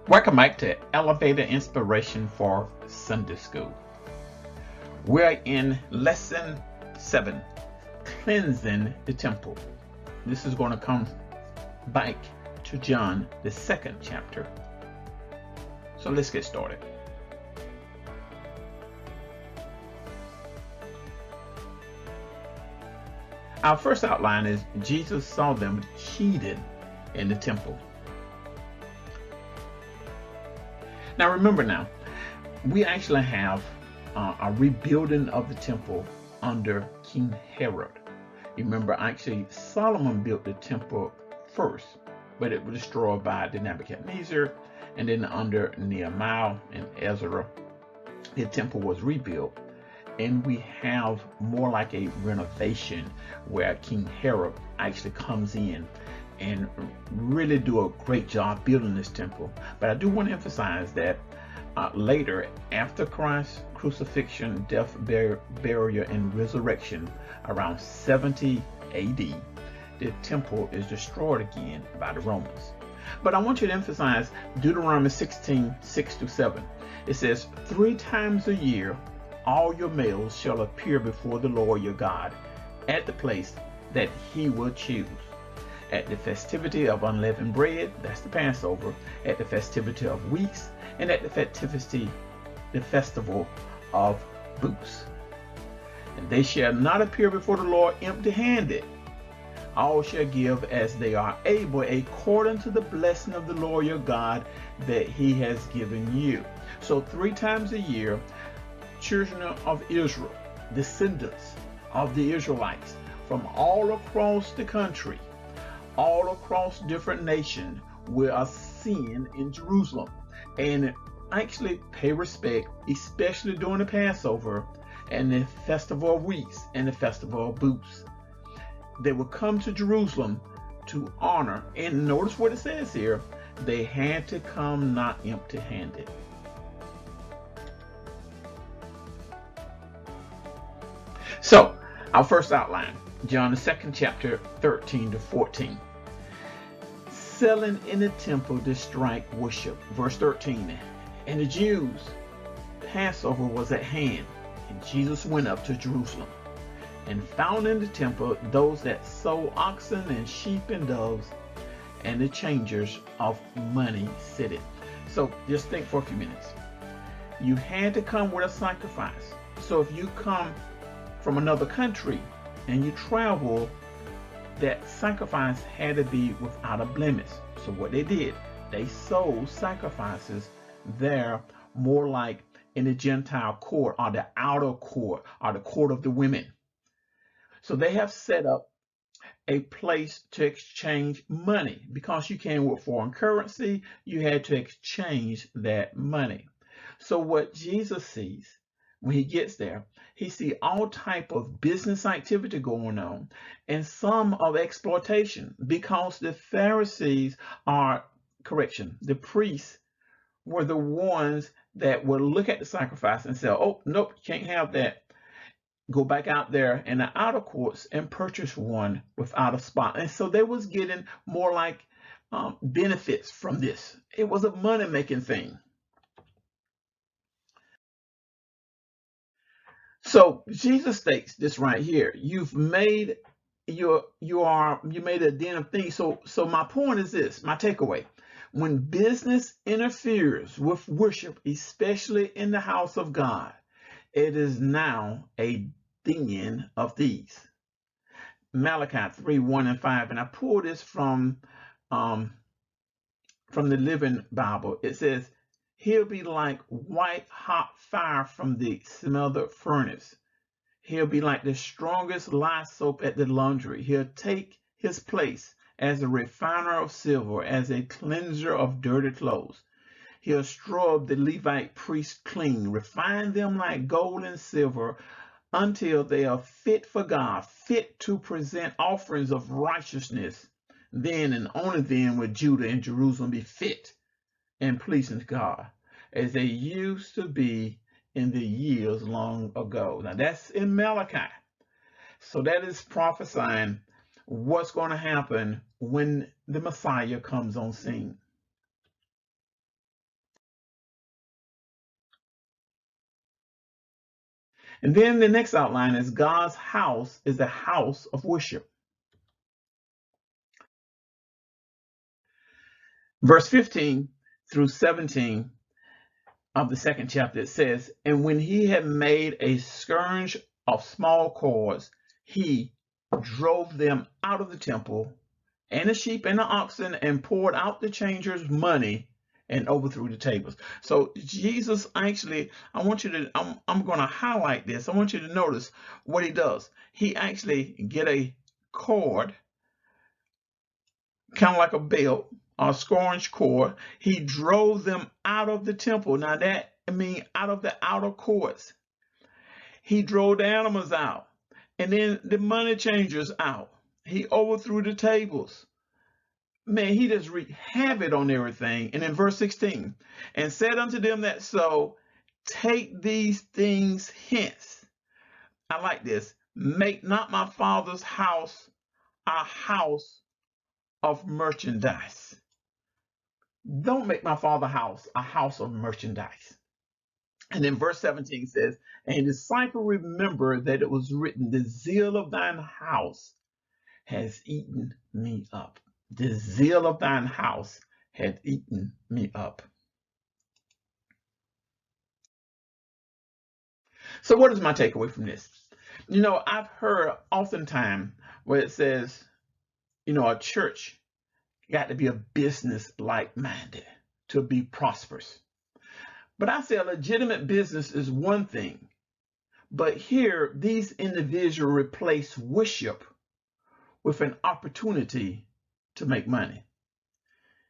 Welcome back to Elevator Inspiration for Sunday School. We're in Lesson 7, Cleansing the Temple. This is going to come back to John, the 2nd chapter. So let's get started. Our first outline is Jesus saw them cheating in the temple. Now remember, we actually have a rebuilding of the temple under King Herod. Remember, actually Solomon built the temple first, but it was destroyed by the Nebuchadnezzar, and then under Nehemiah and Ezra, the temple was rebuilt. And we have more like a renovation where King Herod actually comes in and really do a great job building this temple. But I do want to emphasize that later, after Christ's crucifixion, death, burial, and resurrection, around 70 AD, the temple is destroyed again by the Romans. But I want you to emphasize Deuteronomy 16:6-7. It says, 3 times a year, all your males shall appear before the Lord your God at the place that he will choose. At the festivity of unleavened bread, that's the Passover, at the festivity of weeks, and at the festival of booths. And they shall not appear before the Lord empty-handed. All shall give as they are able, according to the blessing of the Lord your God that he has given you. So 3 times a year, children of Israel, descendants of the Israelites from all across the country, all across different nations, we are seen in Jerusalem and actually pay respect, especially during the Passover and the Festival of Weeks and the Festival of Booths. They will come to Jerusalem to honor, and notice what it says here, they had to come not empty-handed. So, our first outline, John the 2nd chapter, 13-14. Selling in the temple to strike worship. Verse 13. And the Jews' Passover was at hand, and Jesus went up to Jerusalem, and found in the temple those that sold oxen and sheep and doves, and the changers of money sitting. So just think for a few minutes. You had to come with a sacrifice. So if you come from another country and you travel, that sacrifice had to be without a blemish. So what they did, they sold sacrifices there, more like in the Gentile court or the outer court or the court of the women. So they have set up a place to exchange money. Because you came with foreign currency, you had to exchange that money. So what Jesus sees when he gets there, he sees all type of business activity going on and some of exploitation, because the Pharisees the priests were the ones that would look at the sacrifice and say, oh, nope, you can't have that. Go back out there in the outer courts and purchase one without a spot. And so they was getting more like benefits from this. It was a money-making thing. So Jesus states this right here. You've made you made a den of thieves. So my point is this, my takeaway. When business interferes with worship, especially in the house of God, it is now a den of thieves. Malachi 3:1-5, and I pulled this from the Living Bible. It says, he'll be like white hot fire from the smothered furnace. He'll be like the strongest lye soap at the laundry. He'll take his place as a refiner of silver, as a cleanser of dirty clothes. He'll scrub the Levite priests clean, refine them like gold and silver, until they are fit for God, fit to present offerings of righteousness. Then and only then will Judah and Jerusalem be fit and pleasing to God, as they used to be in the years long ago. Now that's in Malachi. So that is prophesying what's going to happen when the Messiah comes on scene. And then the next outline is God's house is a house of worship. Verse 15 through 17 of the second chapter, it says, and when he had made a scourge of small cords, he drove them out of the temple, and the sheep and the oxen, and poured out the changers' money, and overthrew the tables. So Jesus actually, I'm going to highlight this. I want you to notice what he does. He actually get a cord, kind of like a belt, a scourge cord. He drove them out of the temple. Now that means out of the outer courts. He drove the animals out, and then the money changers out. He overthrew the tables. Man, he just wreaked havoc on everything. And in verse 16, and said unto them that so, take these things hence. I like this. Make not my father's house a house of merchandise. Don't make my father's house a house of merchandise. And then verse 17 says, and the disciple remembered that it was written, the zeal of thine house has eaten me up. The zeal of thine house had eaten me up. So what is my takeaway from this? You know, I've heard oftentimes where it says, you know, a church got to be a business like minded to be prosperous. But I say a legitimate business is one thing. But here, these individuals replace worship with an opportunity to make money.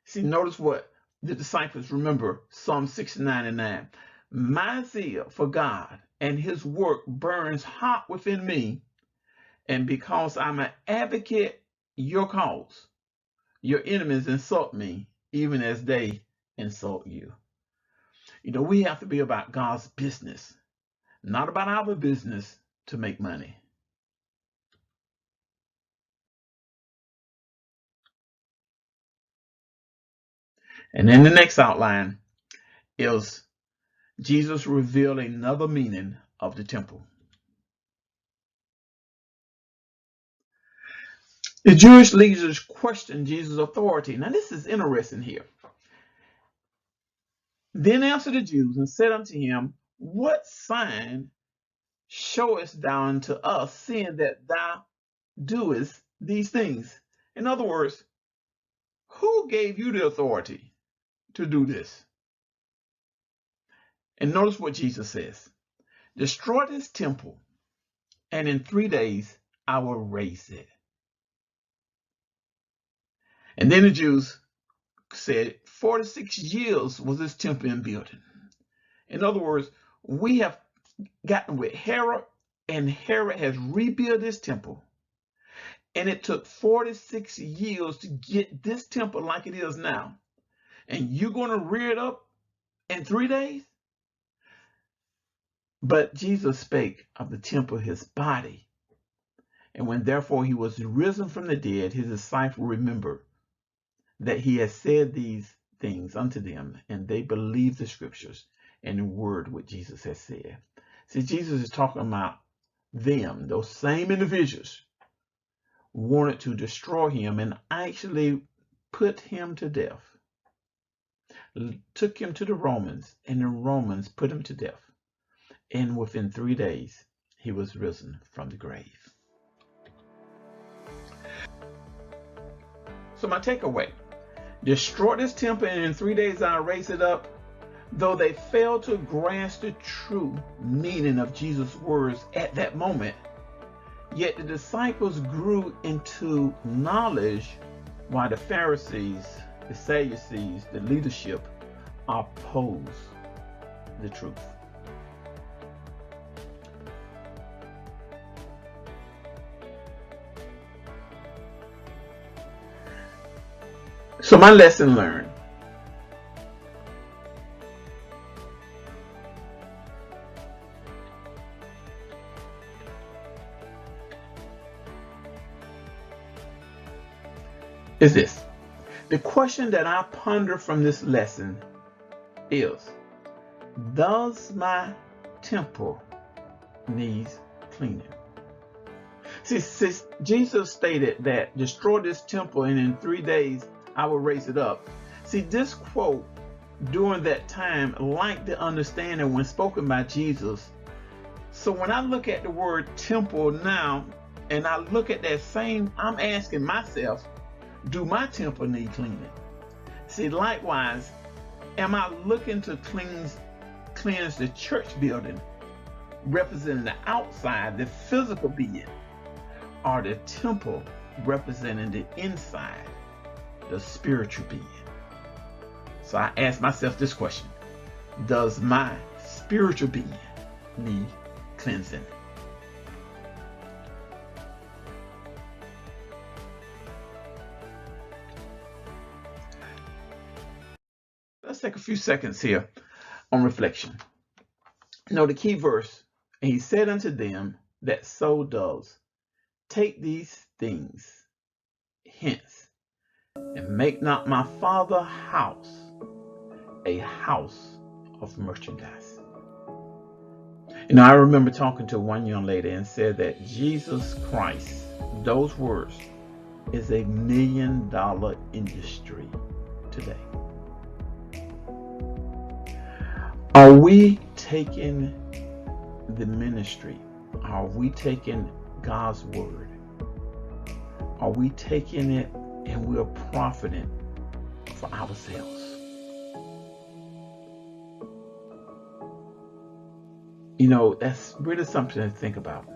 See, notice what the disciples remember, Psalm 69:9. My zeal for God and his work burns hot within me, and because I'm an advocate your cause, your enemies insult me, even as they insult you. You know, we have to be about God's business, not about our business to make money. And then the next outline is Jesus revealed another meaning of the temple. The Jewish leaders questioned Jesus' authority. Now this is interesting here. Then answered the Jews and said unto him, what sign showest thou unto us, seeing that thou doest these things? In other words, who gave you the authority to do this? And notice what Jesus says. Destroy this temple, and in 3 days I will raise it. And then the Jews said, 46 years was this temple in building. In other words, we have gotten with Herod, and Herod has rebuilt this temple. And it took 46 years to get this temple like it is now. And you're going to rear it up in 3 days? But Jesus spake of the temple, his body. And when therefore he was risen from the dead, his disciples remembered that he had said these things unto them, and they believed the scriptures and the word what Jesus has said. See, Jesus is talking about them, those same individuals wanted to destroy him and actually put him to death. Took him to the Romans, and the Romans put him to death. And within 3 days, he was risen from the grave. So my takeaway, destroy this temple, and in 3 days I'll raise it up. Though they failed to grasp the true meaning of Jesus' words at that moment, yet the disciples grew into knowledge while the Pharisees, the Sadducees, the leadership opposed the truth. So my lesson learned. Is this. The question that I ponder from this lesson is, does my temple needs cleaning. See, Jesus stated that destroy this temple and in 3 days I will raise it up. See, this quote during that time lacked the understanding when spoken by Jesus. So when I look at the word temple now, and I look at that same, I'm asking myself, do my temple need cleaning? See, likewise, am I looking to cleanse the church building, representing the outside, the physical being, or the temple representing the inside, the spiritual being? So I ask myself this question: does my spiritual being need cleansing? Let's take a few seconds here on reflection. Now the key verse, and he said unto them that so does, take these things hence, and make not my Father's house a house of merchandise. I remember talking to one young lady and said that Jesus Christ, those words, is $1 million industry today. Are we taking the ministry? Are we taking God's word? Are we taking it and we're profiting for ourselves? That's really something to think about.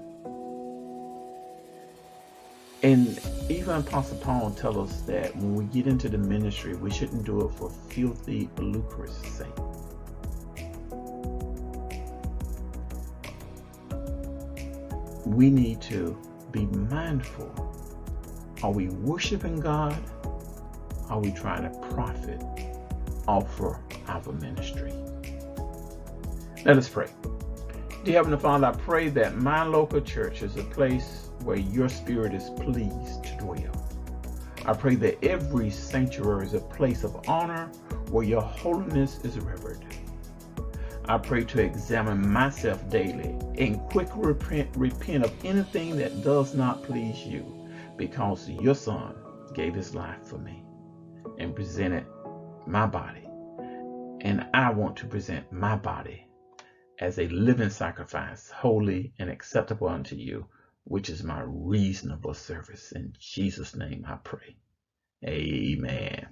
And even Apostle Paul tells us that when we get into the ministry, we shouldn't do it for filthy lucre's sake. We need to be mindful. Are we worshiping God? Are we trying to profit off of our ministry? Let us pray. Dear Heavenly Father, I pray that my local church is a place where your spirit is pleased to dwell. I pray that every sanctuary is a place of honor where your holiness is revered. I pray to examine myself daily and quickly repent of anything that does not please you, because your Son gave his life for me and presented my body. And I want to present my body as a living sacrifice, holy and acceptable unto you, which is my reasonable service. In Jesus' name I pray. Amen.